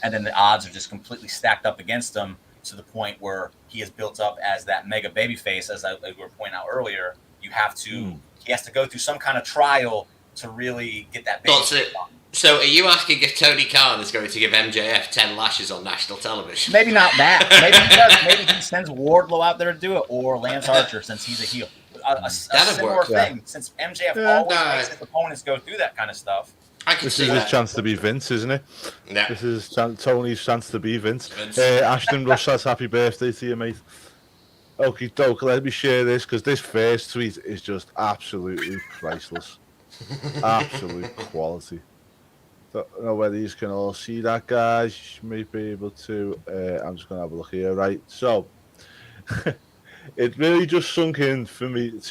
And then the odds are just completely stacked up against him to the point where he is built up as that mega babyface, as we were pointing out earlier. He has to go through some kind of trial to really get that babyface on. So are you asking if Tony Khan is going to give MJF 10 lashes on national television? Maybe not that. Maybe he does. Maybe he sends Wardlow out there to do it, or Lance Archer, since he's a heel. A similar thing, since MJF always makes his opponents go through that kind of stuff. This is his chance to be Vince, isn't it? Yeah. This is Tony's chance to be Vince. Ashton Rush says happy birthday to you, mate. Okay, doke, let me share this, because this first tweet is just absolutely priceless. Absolute quality. Don't know whether you can all see that, guys. You may be able to. I'm just going to have a look here. Right, so it really just sunk in for me it's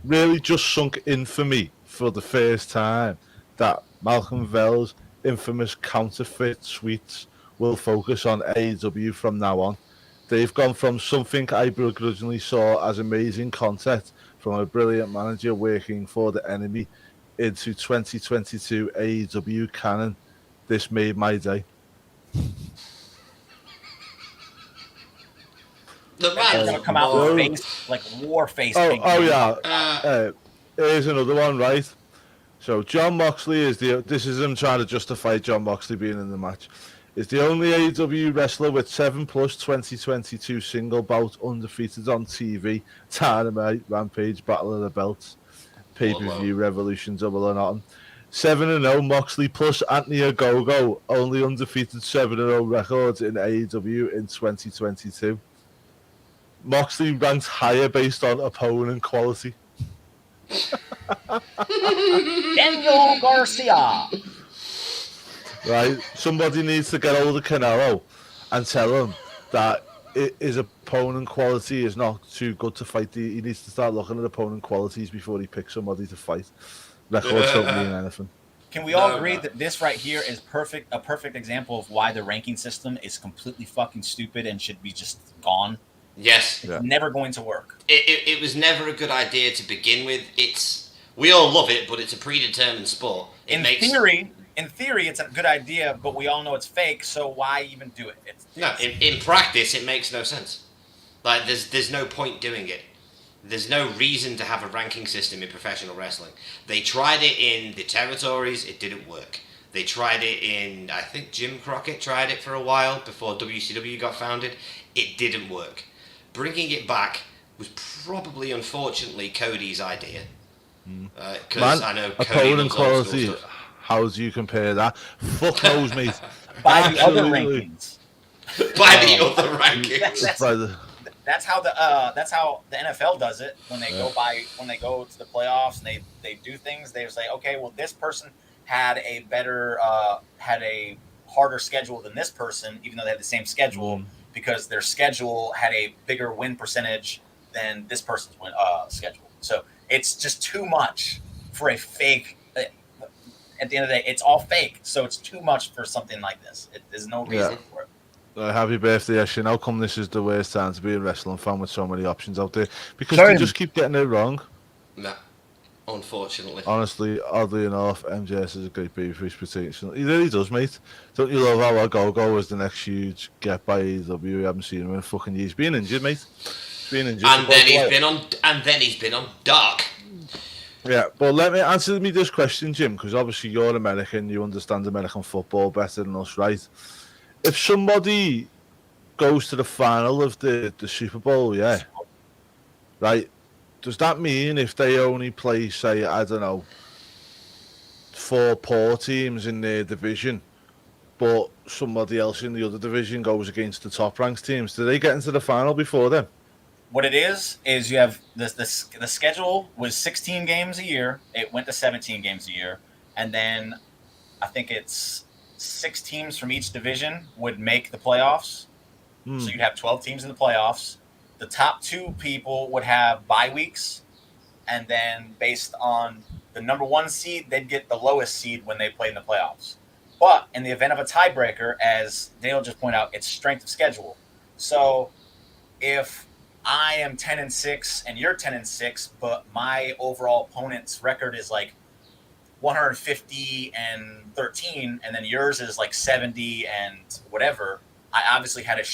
really just sunk in for me for the first time that Malcolm Vell's infamous counterfeit tweets will focus on AEW from now on. They've gone from something I begrudgingly saw as amazing content from a brilliant manager working for the enemy into 2022 AEW canon. This made my day. The man's going to come out with face, like war face. Here's another one, right? So John Moxley this is him trying to justify John Moxley being in the match. Is the only AEW wrestler with 7+ 2022 single bout undefeated on TV. Dynamite, Rampage, Battle of the Belts, pay-per-view, Revolution, Double or Nothing. 7-0 Moxley plus Anthony Ogogo, only undefeated 7-0 records in AEW in 2022. Moxley ranks higher based on opponent quality. Daniel Garcia. Right, somebody needs to get hold of Canelo and tell him that his opponent quality is not too good to fight. He needs to start looking at opponent qualities before he picks somebody to fight. Records don't mean anything. Can we all agree that this right here is a perfect example of why the ranking system is completely fucking stupid and should be just gone? Yes. It's never going to work. It was never a good idea to begin with. We all love it, but it's a predetermined sport. In theory, in theory, it's a good idea, but we all know it's fake. So why even do it? In practice, it makes no sense. Like, there's no point doing it. There's no reason to have a ranking system in professional wrestling. They tried it in the territories, it didn't work. They tried it in, I think Jim Crockett tried it for a while before WCW got founded. It didn't work. Bringing it back was probably, unfortunately, Cody's idea. Because I know Cody opponent loves old school quality. stuff. How do you compare that? Fuck knows, mate. By the other Absolutely. rankings. By the other rankings. That's how the NFL does it when they go to the playoffs and they do things. They say, okay, well, this person had a harder schedule than this person, even though they had the same schedule, because their schedule had a bigger win percentage than this person's schedule. So it's just too much for a fake. At the end of the day, it's all fake, so it's too much for something like this. There's no reason for it. Happy birthday, Ashley. How come this is the worst time to be a wrestling fan with so many options out there? Because they just keep getting it wrong. Nah, unfortunately. Honestly, oddly enough, MJF is a great babyface potential. He really does, mate. Don't you love how our Go-Go was the next huge get by AEW? We haven't seen him in fucking years. He's been injured, mate. He's been injured. And then he's been on Dark. Yeah, but let me answer me this question, Jim, because obviously you're American, you understand American football better than us, right? If somebody goes to the final of the Super Bowl, yeah, right, does that mean if they only play, say, I don't know, 4 poor teams in their division, but somebody else in the other division goes against the top-ranked teams, do they get into the final before them? What it is you have the schedule was 16 games a year. It went to 17 games a year, and then I think it's 6 teams from each division would make the playoffs. So you'd have 12 teams in the playoffs. The top 2 people would have bye weeks, and then based on the number 1 seed, they'd get the lowest seed when they play in the playoffs. But in the event of a tiebreaker, as Dale just pointed out, it's strength of schedule. So if I am 10-6 and you're 10-6, but my overall opponent's record is like 150-13, and then yours is like 70 and whatever. I obviously had a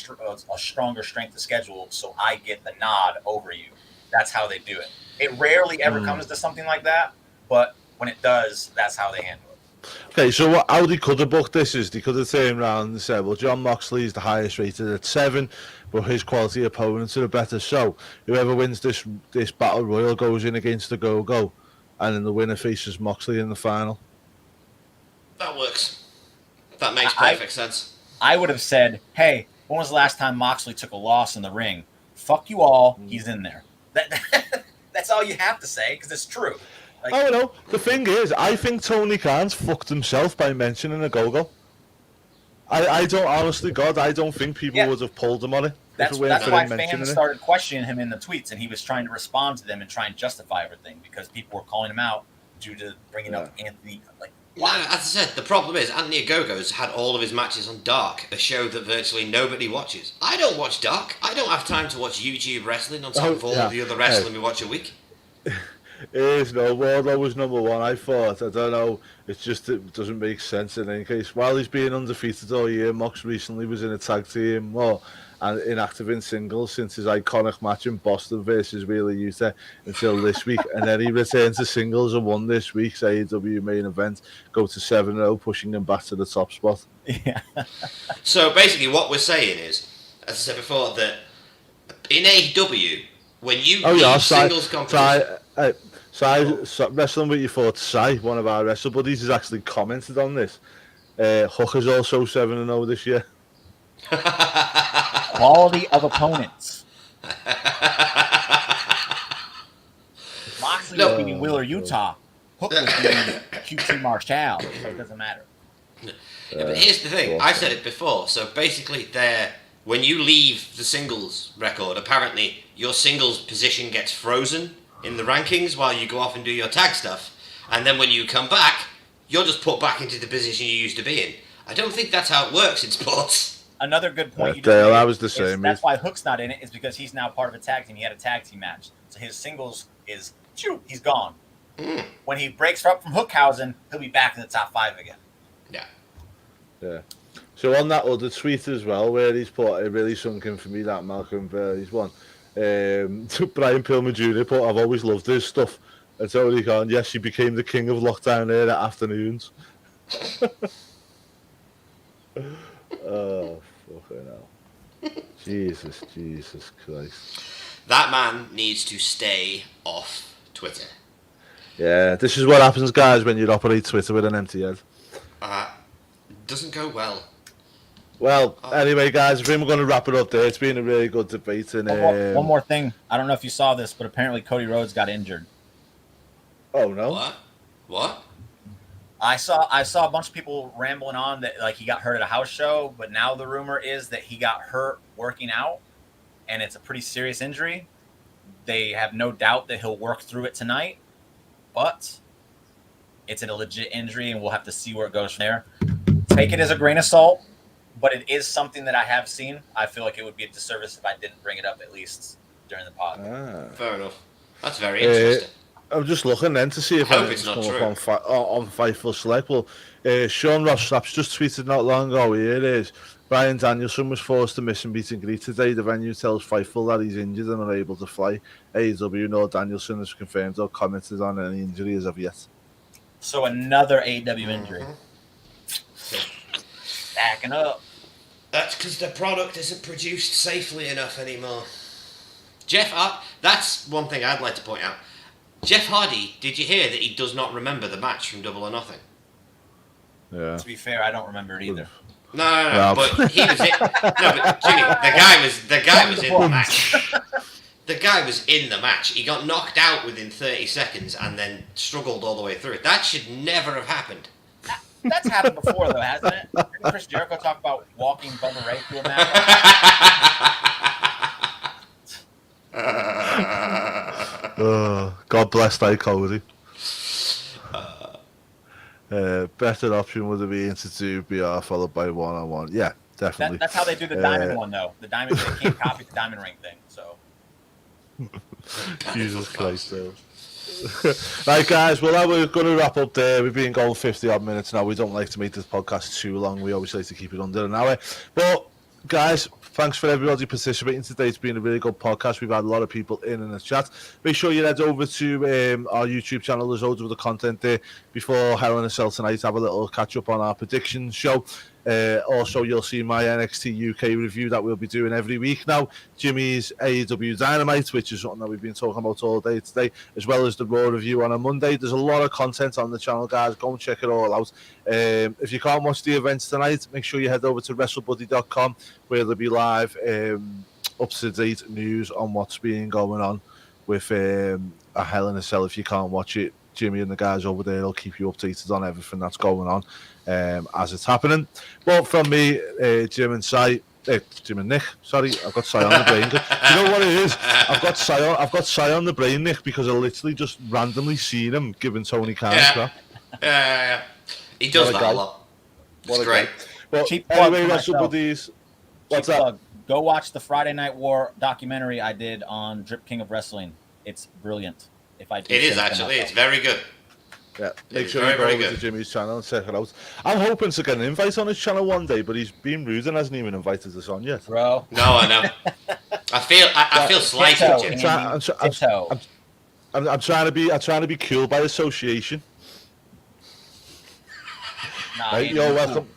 stronger strength of schedule, so I get the nod over you. That's how they do it. It rarely ever comes to something like that, but when it does, that's how they handle it. Okay, so how they could have booked this is they could have turned around and said, well, John Moxley is the highest rated at 7, but his quality opponents are better. So whoever wins this battle royal goes in against the Go-Go, and then the winner faces Moxley in the final. That works. That makes perfect sense. I would have said, hey, when was the last time Moxley took a loss in the ring? Fuck you all, he's in there. That's all you have to say, because it's true. Like, I don't know. The thing is, I think Tony Khan's fucked himself by mentioning a Go-Go. I don't, honestly, God, I don't think people would have pulled him on it. That's why fans started questioning him in the tweets, and he was trying to respond to them and try and justify everything, because people were calling him out due to bringing up Anthony. Like, wow. As I said, the problem is Anthony Ogogo's had all of his matches on Dark, a show that virtually nobody watches. I don't watch Dark. I don't have time to watch YouTube wrestling on top of all the other wrestling we watch a week. Wardlow was number 1, I thought. I don't know. It doesn't make sense in any case. While he's been undefeated all year, Mox recently was in a tag team and inactive in singles since his iconic match in Boston versus Wheeler Yuta until this week. And then he returned to singles and won this week's AEW main event, go to 7-0, pushing him back to the top spot. Yeah. So basically what we're saying is, as I said before, that in AEW, when you leave singles competition... Wrestling with Your Thoughts, Sai, one of our wrestler buddies, has actually commented on this. Hook is also 7-0 this year. Quality of opponents. Moxley was beating Wheeler Utah. Hook was beating QT Marshall. So it doesn't matter. Yeah, but here's the thing. I said it before. So basically, when you leave the singles record, apparently your singles position gets frozen in the rankings while you go off and do your tag stuff, and then when you come back, you're just put back into the position you used to be in. I don't think that's how it works in sports. Another good point you Dale, I was the same. That's why Hook's not in it, is because he's now part of a tag team. He had a tag team match, so his singles he's gone. When he breaks up from Hookhausen, he'll be back in the top 5 again. Yeah. Yeah. So on that other tweet as well, where he's put, it really sunk in for me, that Malcolm Burley's one. Brian Pillman Jr. put, I've always loved his stuff. And Tony Khan, yes, he became the king of lockdown there at afternoons. Oh, fucking hell. Jesus Christ. That man needs to stay off Twitter. Yeah, this is what happens, guys, when you operate Twitter with an empty head. Doesn't go well. Well, anyway, guys, I think we're going to wrap it up there. It's been a really good debate. And One more thing. I don't know if you saw this, but apparently Cody Rhodes got injured. Oh, no? What? I saw a bunch of people rambling on that like he got hurt at a house show, but now the rumor is that he got hurt working out, and it's a pretty serious injury. They have no doubt that he'll work through it tonight, but it's a legit injury, and we'll have to see where it goes from there. Take it as a grain of salt, but it is something that I have seen. I feel like it would be a disservice if I didn't bring it up at least during the pod. Fair enough. That's very interesting. I'm just looking then to see if it's not come true. up on Fightful Select. Well, Sean Ross Slaps just tweeted not long ago. Here it is. Bryan Danielson was forced to miss and meet and greet today. The venue tells Fightful that he's injured and unable to fly. AEW nor Danielson has confirmed or commented on any injury as of yet. So another AEW injury. Backing up. That's because the product isn't produced safely enough anymore. That's one thing I'd like to point out. Jeff Hardy, did you hear that he does not remember the match from Double or Nothing? Yeah. To be fair, I don't remember it either. No, but he was in. No, but Jimmy, the guy was in the match. The guy was in the match. He got knocked out within 30 seconds and then struggled all the way through it. That should never have happened. That's happened before, though, hasn't it? Didn't Chris Jericho talk about walking Bubba Ray through a match? God bless thy Cody. Better option would have been to do BR followed by one-on-one. Yeah, definitely. That's how they do the diamond one, though. The diamond, they can't copy the diamond ring thing. So. Jesus Christ, though. Right, guys, well, we're going to wrap up there. We've been going 50-odd minutes now. We don't like to make this podcast too long. We always like to keep it under an hour. But, guys, thanks for everybody participating today. It's been a really good podcast. We've had a lot of people in the chat. Make sure you head over to our YouTube channel. There's loads of the content there. Before Hell in a Cell tonight, have a little catch-up on our predictions show. Also, you'll see my NXT UK review that we'll be doing every week now. Jimmy's AEW Dynamite, which is something that we've been talking about all day today, as well as the Raw review on a Monday. There's a lot of content on the channel, guys. Go and check it all out. If you can't watch the events tonight, make sure you head over to WrestleBuddy.com, where there'll be live, up-to-date news on what's been going on with a Hell in a Cell. If you can't watch it, Jimmy and the guys over there will keep you updated on everything that's going on as it's happening. But from me, Jim and Nick, sorry, I've got Cy on the brain. Do you know what it is? I've got Cy on the brain, Nick, because I literally just randomly seen him giving Tony Khan crap. Yeah. He does that a lot. It's great. Well, Cheap plug anyway, for Wrestle myself. Buddies. What's up? Go watch the Friday Night War documentary I did on Drip King of Wrestling. It's brilliant. It is actually. It's very good. Yeah, make sure you go over to Jimmy's channel and check it out. I'm hoping to get an invite on his channel one day, but he's been rude and hasn't even invited us on yet. Bro. No, I know. I feel slighted, Jimmy. I'm trying to be cool by association. Nah, Right, you're welcome.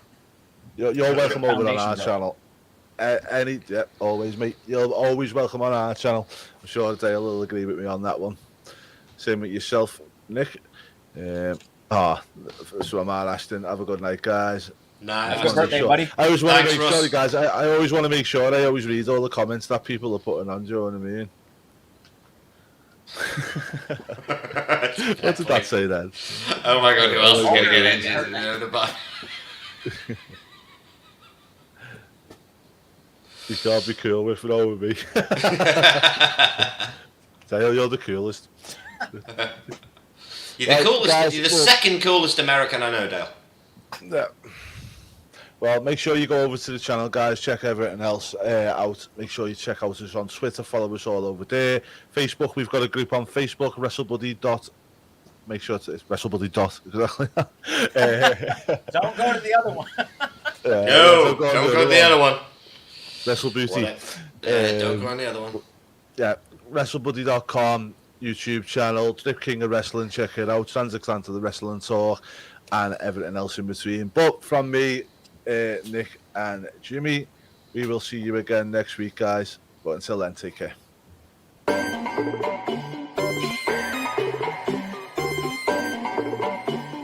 You're welcome over on our Foundation, channel. Always, mate. You're always welcome on our channel. I'm sure Dale will agree with me on that one. Same with yourself, Nick. So am I, Ashton. Have a good night, guys. Nice. Happy birthday, buddy. I always want to Thanks, make sure, Russ. guys. I always want to make sure I always read all the comments that people are putting on. Do you know what I mean? What did that say then? Oh my god, who else is going to get injured? You can't be cool with it over me. Dale, you're the coolest. You're the coolest. Guys, You're the second coolest American I know, Dale. Yeah. Well, make sure you go over to the channel, guys. Check everything else out. Make sure you check out us on Twitter. Follow us all over there. Facebook, we've got a group on Facebook, Make sure it's WrestleBuddy dot. Exactly. Don't go to the other one. No, don't go to the other one. WrestleBooty. Don't go on the other one. Yeah, WrestleBuddy.com, YouTube channel, Trip King of Wrestling, check it out, Transatlantic the Wrestling Talk, and everything else in between. But from me, Nick and Jimmy, we will see you again next week, guys. But until then, take care.